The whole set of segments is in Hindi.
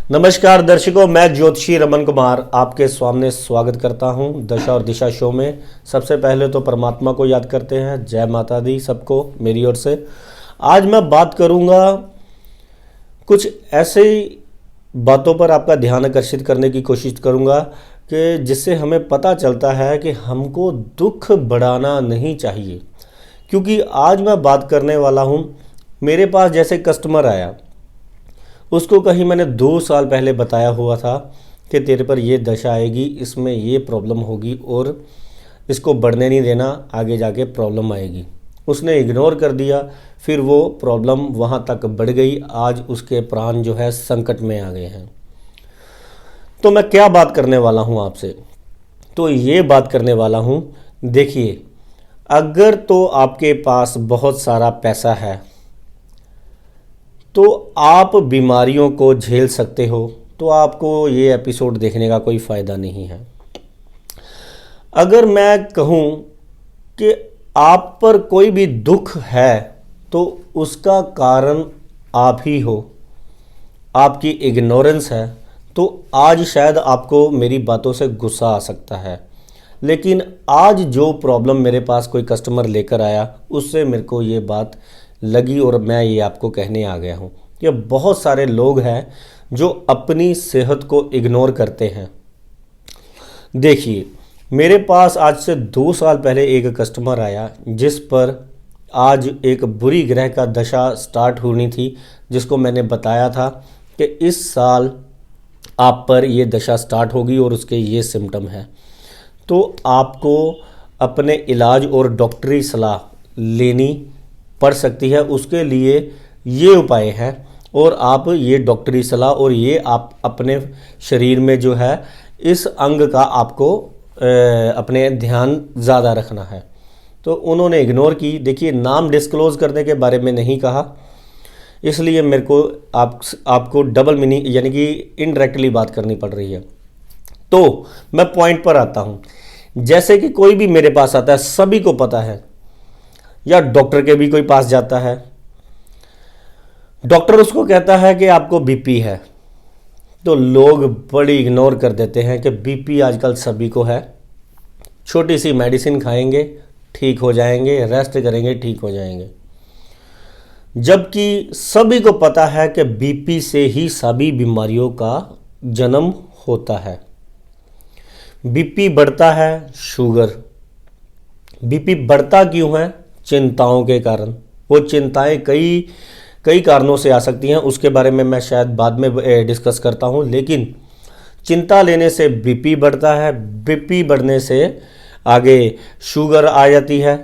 नमस्कार दर्शकों, मैं ज्योतिषी रमन कुमार आपके सामने स्वागत करता हूं दशा और दिशा शो में। सबसे पहले तो परमात्मा को याद करते हैं। जय माता दी सबको मेरी ओर से। आज मैं बात करूंगा कुछ ऐसे बातों पर आपका ध्यान आकर्षित करने की कोशिश करूंगा कि जिससे हमें पता चलता है कि हमको दुख बढ़ाना नहीं चाहिए। क्योंकि आज मैं बात करने वाला हूं, मेरे पास जैसे कस्टमर आया, उसको कहीं मैंने 2 साल पहले बताया हुआ था कि तेरे पर ये दशा आएगी, इसमें ये प्रॉब्लम होगी और इसको बढ़ने नहीं देना, आगे जाके प्रॉब्लम आएगी। उसने इग्नोर कर दिया, फिर वो प्रॉब्लम वहाँ तक बढ़ गई। आज उसके प्राण जो है संकट में आ गए हैं। तो मैं क्या बात करने वाला हूँ आपसे, तो ये बात करने वाला हूँ, देखिए, अगर तो आपके पास बहुत सारा पैसा है तो आप बीमारियों को झेल सकते हो, तो आपको ये एपिसोड देखने का कोई फ़ायदा नहीं है। अगर मैं कहूँ कि आप पर कोई भी दुख है तो उसका कारण आप ही हो, आपकी इग्नोरेंस है, तो आज शायद आपको मेरी बातों से गुस्सा आ सकता है। लेकिन आज जो प्रॉब्लम मेरे पास कोई कस्टमर लेकर आया, उससे मेरे को ये बात लगी और मैं ये आपको कहने आ गया हूँ कि बहुत सारे लोग हैं जो अपनी सेहत को इग्नोर करते हैं। देखिए, मेरे पास आज से 2 साल पहले एक कस्टमर आया जिस पर आज एक बुरी ग्रह का दशा स्टार्ट होनी थी, जिसको मैंने बताया था कि इस साल आप पर ये दशा स्टार्ट होगी और उसके ये सिम्टम हैं। तो आपको अपने इलाज और डॉक्टरी सलाह लेनी पड़ सकती है। उसके लिए ये उपाय हैं और आप ये डॉक्टरी सलाह और ये आप अपने शरीर में जो है इस अंग का आपको अपने ध्यान ज़्यादा रखना है। तो उन्होंने इग्नोर की। देखिए, नाम डिस्क्लोज़ करने के बारे में नहीं कहा, इसलिए मेरे को आपको डबल मीनिंग यानी कि इनडायरेक्टली बात करनी पड़ रही है। तो मैं पॉइंट पर आता हूँ। जैसे कि कोई भी मेरे पास आता है, सभी को पता है, या डॉक्टर के भी कोई पास जाता है, डॉक्टर उसको कहता है कि आपको बीपी है, तो लोग बड़ी इग्नोर कर देते हैं कि बीपी आजकल सभी को है, छोटी सी मेडिसिन खाएंगे ठीक हो जाएंगे, रेस्ट करेंगे ठीक हो जाएंगे। जबकि सभी को पता है कि बीपी से ही सभी बीमारियों का जन्म होता है। बीपी बढ़ता है, शुगर, बीपी बढ़ता क्यों है? चिंताओं के कारण। वो चिंताएं कई कारणों से आ सकती हैं, उसके बारे में मैं शायद बाद में डिस्कस करता हूं। लेकिन चिंता लेने से बीपी बढ़ता है, बीपी बढ़ने से आगे शुगर आ जाती है,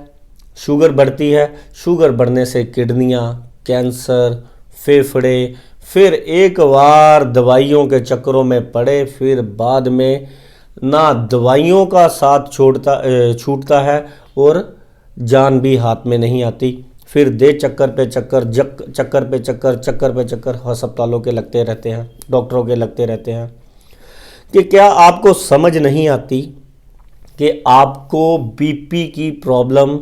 शुगर बढ़ती है, शुगर बढ़ने से किडनियां, कैंसर, फेफड़े, फिर एक बार दवाइयों के चक्करों में पड़े, फिर बाद में ना दवाइयों का साथ छूटता है और जान भी हाथ में नहीं आती। फिर दे चक्कर पे चक्कर, चक्कर पे चक्कर, चक्कर पे चक्कर अस्पतालों के लगते रहते हैं, डॉक्टरों के लगते रहते हैं। कि क्या आपको समझ नहीं आती कि आपको बीपी की प्रॉब्लम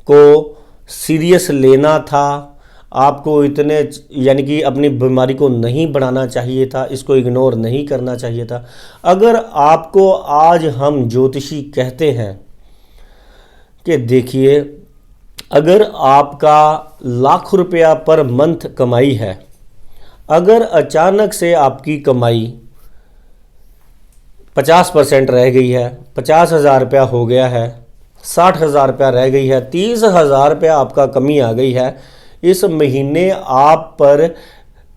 को सीरियस लेना था, आपको इतने यानी कि अपनी बीमारी को नहीं बढ़ाना चाहिए था, इसको इग्नोर नहीं करना चाहिए था। अगर आपको आज हम ज्योतिषी कहते हैं कि देखिए, अगर आपका लाख रुपया पर मंथ कमाई है, अगर अचानक से आपकी कमाई 50% रह गई है, 50,000 रुपया हो गया है, 60,000 रुपया रह गई है, 30,000 रुपया आपका कमी आ गई है, इस महीने आप पर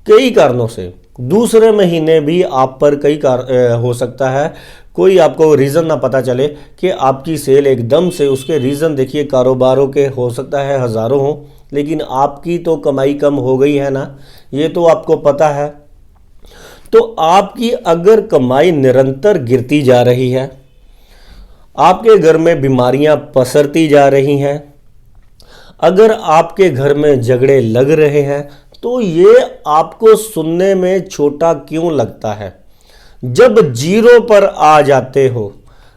कई कारणों से, दूसरे महीने भी आप पर हो सकता है, कोई आपको रीज़न ना पता चले कि आपकी सेल एकदम से, उसके रीज़न देखिए, कारोबारों के हो सकता है हज़ारों हों, लेकिन आपकी तो कमाई कम हो गई है ना, ये तो आपको पता है। तो आपकी अगर कमाई निरंतर गिरती जा रही है, आपके घर में बीमारियां पसरती जा रही हैं, अगर आपके घर में झगड़े लग रहे हैं, तो ये आपको सुनने में छोटा क्यों लगता है? जब जीरो पर आ जाते हो,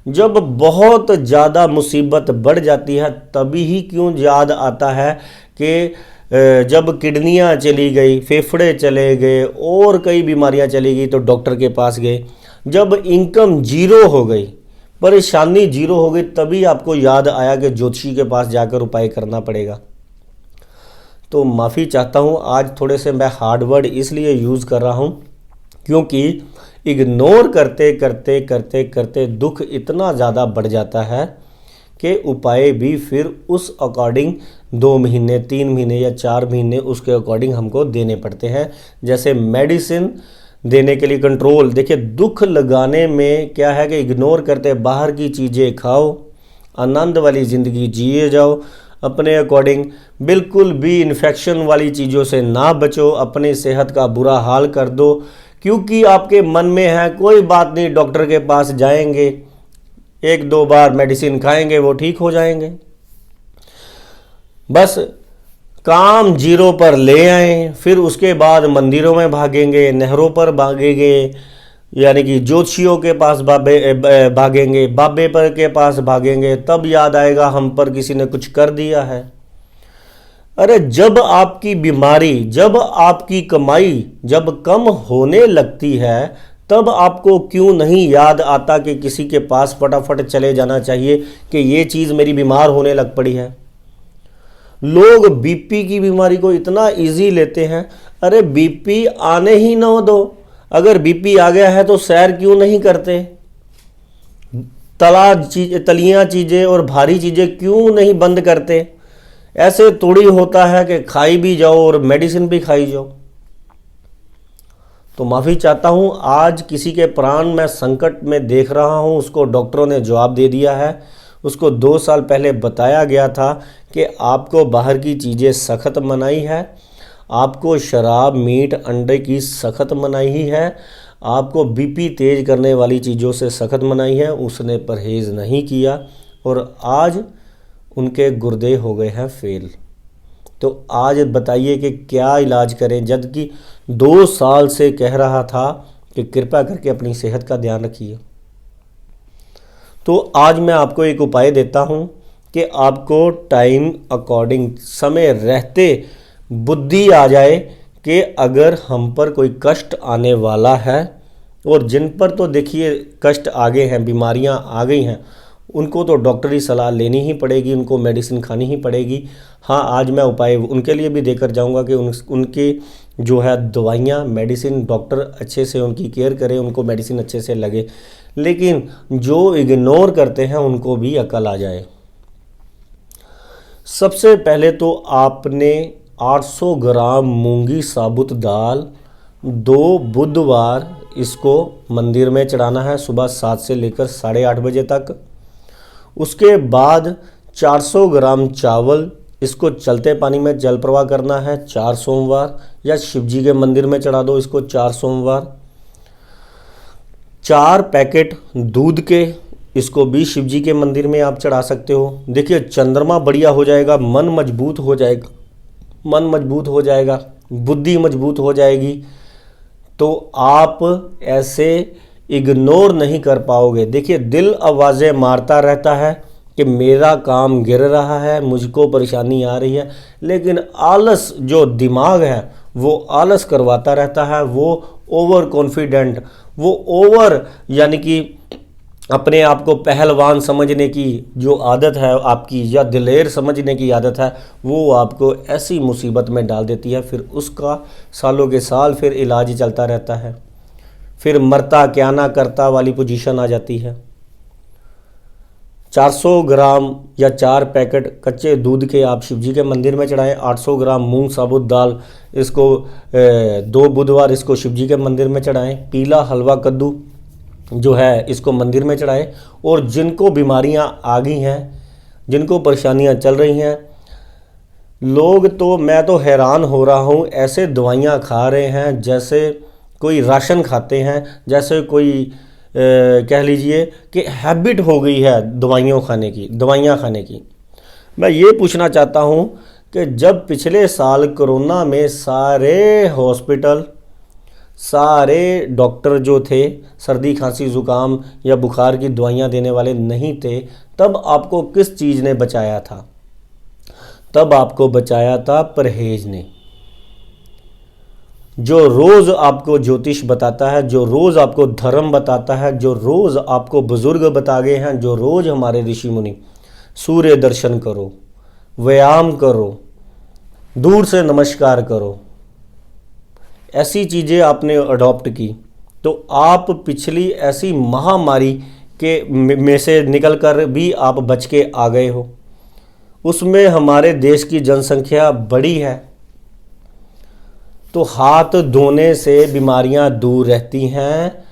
जब बहुत ज़्यादा मुसीबत बढ़ जाती है, तभी ही क्यों याद आता है कि जब किडनियाँ चली गई, फेफड़े चले गए और कई बीमारियाँ चली गई तो डॉक्टर के पास गए। जब इनकम जीरो हो गई, परेशानी जीरो हो गई, तभी आपको याद आया कि ज्योतिषी के पास जाकर उपाय करना पड़ेगा। तो माफ़ी चाहता हूँ, आज थोड़े से मैं हार्ड वर्ड इसलिए यूज़ कर रहा हूँ क्योंकि इग्नोर करते करते करते करते दुख इतना ज़्यादा बढ़ जाता है कि उपाय भी फिर उस अकॉर्डिंग 2 महीने, 3 महीने या 4 महीने उसके अकॉर्डिंग हमको देने पड़ते हैं। जैसे मेडिसिन देने के लिए कंट्रोल, देखिए दुख लगाने में क्या है कि इग्नोर करते बाहर की चीज़ें खाओ, आनंद वाली ज़िंदगी जिए जाओ अपने अकॉर्डिंग, बिल्कुल भी इन्फेक्शन वाली चीज़ों से ना बचो, अपनी सेहत का बुरा हाल कर दो क्योंकि आपके मन में है कोई बात नहीं, डॉक्टर के पास जाएंगे, 1-2 बार मेडिसिन खाएंगे, वो ठीक हो जाएंगे। बस काम जीरो पर ले आए, फिर उसके बाद मंदिरों में भागेंगे, नहरों पर भागेंगे, यानी कि ज्योतिषियों के पास भागेंगे, बाबे पर के पास भागेंगे, तब याद आएगा हम पर किसी ने कुछ कर दिया है। अरे जब आपकी बीमारी, जब आपकी कमाई जब कम होने लगती है, तब आपको क्यों नहीं याद आता कि किसी के पास फटाफट चले जाना चाहिए कि ये चीज़ मेरी बीमार होने लग पड़ी है। लोग बीपी की बीमारी को इतना इजी लेते हैं। अरे बीपी आने ही ना दो, अगर बीपी आ गया है तो सैर क्यों नहीं करते, तलियां चीज़ें और भारी चीज़ें क्यों नहीं बंद करते। ऐसे थोड़ी होता है कि खाई भी जाओ और मेडिसिन भी खाई जाओ। तो माफ़ी चाहता हूँ, आज किसी के प्राण में संकट में देख रहा हूँ, उसको डॉक्टरों ने जवाब दे दिया है। उसको 2 साल पहले बताया गया था कि आपको बाहर की चीज़ें सख्त मनाही है, आपको शराब, मीट, अंडे की सख्त मनाही है, आपको बीपी तेज करने वाली चीज़ों से सख्त मनाही है। उसने परहेज़ नहीं किया और आज उनके गुर्दे हो गए हैं फेल। तो आज बताइए कि क्या इलाज करें, जबकि 2 साल से कह रहा था कि कृपया करके अपनी सेहत का ध्यान रखिए। तो आज मैं आपको एक उपाय देता हूं कि आपको टाइम अकॉर्डिंग, समय रहते बुद्धि आ जाए कि अगर हम पर कोई कष्ट आने वाला है, और जिन पर तो देखिए कष्ट आ गए हैं, बीमारियां आ गई हैं, उनको तो डॉक्टरी सलाह लेनी ही पड़ेगी, उनको मेडिसिन खानी ही पड़ेगी। हाँ, आज मैं उपाय उनके लिए भी देकर जाऊंगा कि उनकी जो है दवाइयाँ, मेडिसिन, डॉक्टर अच्छे से उनकी केयर करें, उनको मेडिसिन अच्छे से लगे। लेकिन जो इग्नोर करते हैं उनको भी अकल आ जाए। सबसे पहले तो आपने 800 ग्राम मूंगी साबुत दाल 2 बुधवार इसको मंदिर में चढ़ाना है, सुबह 7 से लेकर 8:30 बजे तक। उसके बाद 400 ग्राम चावल, इसको चलते पानी में जल प्रवाह करना है 4 सोमवार, या शिव जी के मंदिर में चढ़ा दो इसको 4 सोमवार। 4 पैकेट दूध के, इसको भी शिव जी के मंदिर में आप चढ़ा सकते हो। देखिए चंद्रमा बढ़िया हो जाएगा, मन मजबूत हो जाएगा, मन मजबूत हो जाएगा, बुद्धि मजबूत हो जाएगी, तो आप ऐसे इग्नोर नहीं कर पाओगे। देखिए दिल आवाज़ें मारता रहता है कि मेरा काम गिर रहा है, मुझको परेशानी आ रही है, लेकिन आलस जो दिमाग है वो आलस करवाता रहता है। वो ओवर कॉन्फिडेंट, वो ओवर यानी कि अपने आप को पहलवान समझने की जो आदत है आपकी, या दिलेर समझने की आदत है, वो आपको ऐसी मुसीबत में डाल देती है। फिर उसका सालों के साल फिर इलाज चलता रहता है, फिर मरता क्या ना करता वाली पोजीशन आ जाती है। 400 ग्राम या 4 पैकेट कच्चे दूध के आप शिवजी के मंदिर में चढ़ाएं। 800 ग्राम मूंग साबुत दाल, इसको 2 बुधवार इसको शिवजी के मंदिर में चढ़ाएं। पीला हलवा कद्दू जो है इसको मंदिर में चढ़ाएं। और जिनको बीमारियां आ गई हैं, जिनको परेशानियां चल रही हैं, लोग तो, मैं तो हैरान हो रहा हूं, ऐसे दवाइयां खा रहे हैं जैसे कोई राशन खाते हैं, जैसे कोई कह लीजिए कि हैबिट हो गई है दवाइयाँ खाने की। मैं ये पूछना चाहता हूँ कि जब पिछले साल कोरोना में सारे हॉस्पिटल, सारे डॉक्टर जो थे सर्दी खांसी ज़ुकाम या बुखार की दवाइयाँ देने वाले नहीं थे, तब आपको किस चीज़ ने बचाया था? तब आपको बचाया था परहेज ने। जो रोज़ आपको ज्योतिष बताता है, जो रोज़ आपको धर्म बताता है, जो रोज़ आपको बुजुर्ग बता गए हैं, जो रोज़ हमारे ऋषि मुनि, सूर्य दर्शन करो, व्यायाम करो, दूर से नमस्कार करो, ऐसी चीज़ें आपने अडॉप्ट की, तो आप पिछली ऐसी महामारी के में से निकलकर भी आप बच के आ गए हो। उसमें हमारे देश की जनसंख्या बड़ी है, तो हाथ धोने से बीमारियां दूर रहती हैं,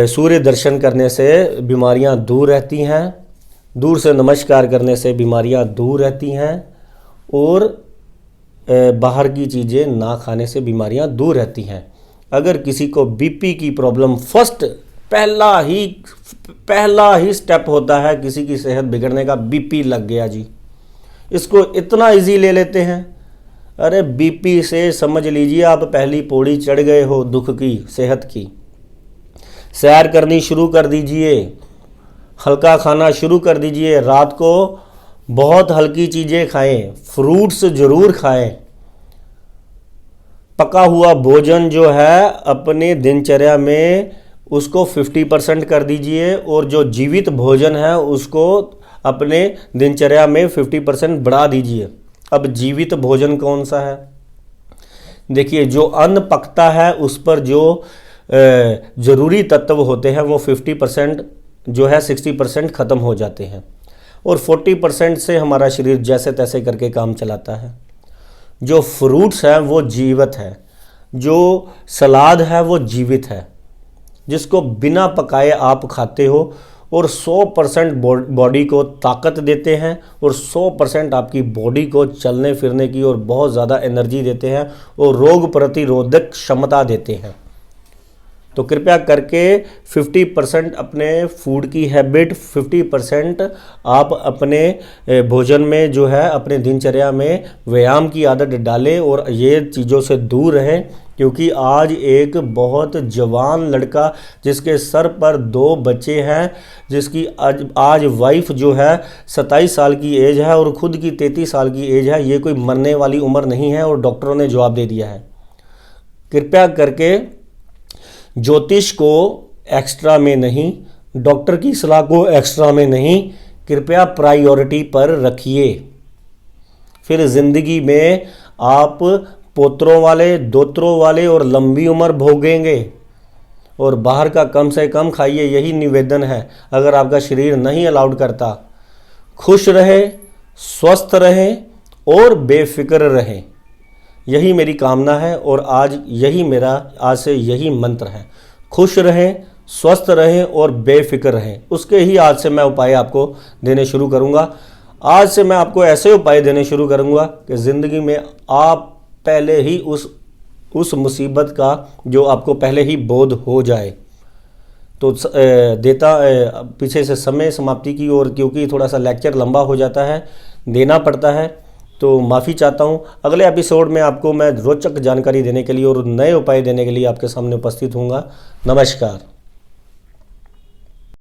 सूर्य दर्शन करने से बीमारियां दूर रहती हैं, दूर से नमस्कार करने से बीमारियां दूर रहती हैं, और बाहर की चीज़ें ना खाने से बीमारियां दूर रहती हैं। अगर किसी को बीपी की प्रॉब्लम, पहला ही स्टेप होता है किसी की सेहत बिगड़ने का, बीपी लग गया जी, इसको इतना इजी ले लेते हैं। अरे बीपी से समझ लीजिए आप पहली पौड़ी चढ़ गए हो दुख की, सेहत की। सैर करनी शुरू कर दीजिए, हल्का खाना शुरू कर दीजिए, रात को बहुत हल्की चीज़ें खाएं, फ्रूट्स ज़रूर खाएं, पका हुआ भोजन जो है अपने दिनचर्या में उसको 50% कर दीजिए, और जो जीवित भोजन है उसको अपने दिनचर्या में 50% बढ़ा दीजिए। अब जीवित भोजन कौन सा है? देखिए, जो अन्न पकता है उस पर जो ज़रूरी तत्व होते हैं वो 50% जो है 60% ख़त्म हो जाते हैं, और 40% से हमारा शरीर जैसे तैसे करके काम चलाता है। जो फ्रूट्स हैं वो जीवित है, जो सलाद है वो जीवित है, जिसको बिना पकाए आप खाते हो, और 100% बॉडी को ताकत देते हैं, और 100% आपकी बॉडी को चलने फिरने की और बहुत ज़्यादा एनर्जी देते हैं, और रोग प्रतिरोधक क्षमता देते हैं। तो कृपया करके 50% अपने फूड की हैबिट, 50% आप अपने भोजन में जो है अपने दिनचर्या में व्यायाम की आदत डालें, और ये चीज़ों से दूर रहें। क्योंकि आज एक बहुत जवान लड़का जिसके सर पर 2 बच्चे हैं, जिसकी आज वाइफ जो है 27 साल की एज है और ख़ुद की 33 साल की एज है, ये कोई मरने वाली उम्र नहीं है, और डॉक्टरों ने जवाब दे दिया है। कृपया करके ज्योतिष को एक्स्ट्रा में नहीं, डॉक्टर की सलाह को एक्स्ट्रा में नहीं, कृपया प्रायोरिटी पर रखिए। फिर ज़िंदगी में आप पोतरों वाले, दोतरों वाले और लंबी उम्र भोगेंगे। और बाहर का कम से कम खाइए, यही निवेदन है अगर आपका शरीर नहीं अलाउड करता। खुश रहे, स्वस्थ रहे और बेफिक्र रहे, यही मेरी कामना है, और आज से यही मंत्र है। खुश रहें, स्वस्थ रहें और बेफिक्र रहें। उसके ही आज से मैं उपाय आपको देने शुरू करूंगा। आज से मैं आपको ऐसे उपाय देने शुरू करूंगा कि ज़िंदगी में आप पहले ही उस मुसीबत का जो आपको पहले ही बोध हो जाए। तो पीछे से समय समाप्ति की ओर, क्योंकि थोड़ा सा लेक्चर लंबा हो जाता है, देना पड़ता है, तो माफ़ी चाहता हूँ। अगले एपिसोड में आपको मैं रोचक जानकारी देने के लिए और नए उपाय देने के लिए आपके सामने उपस्थित हूँगा। नमस्कार।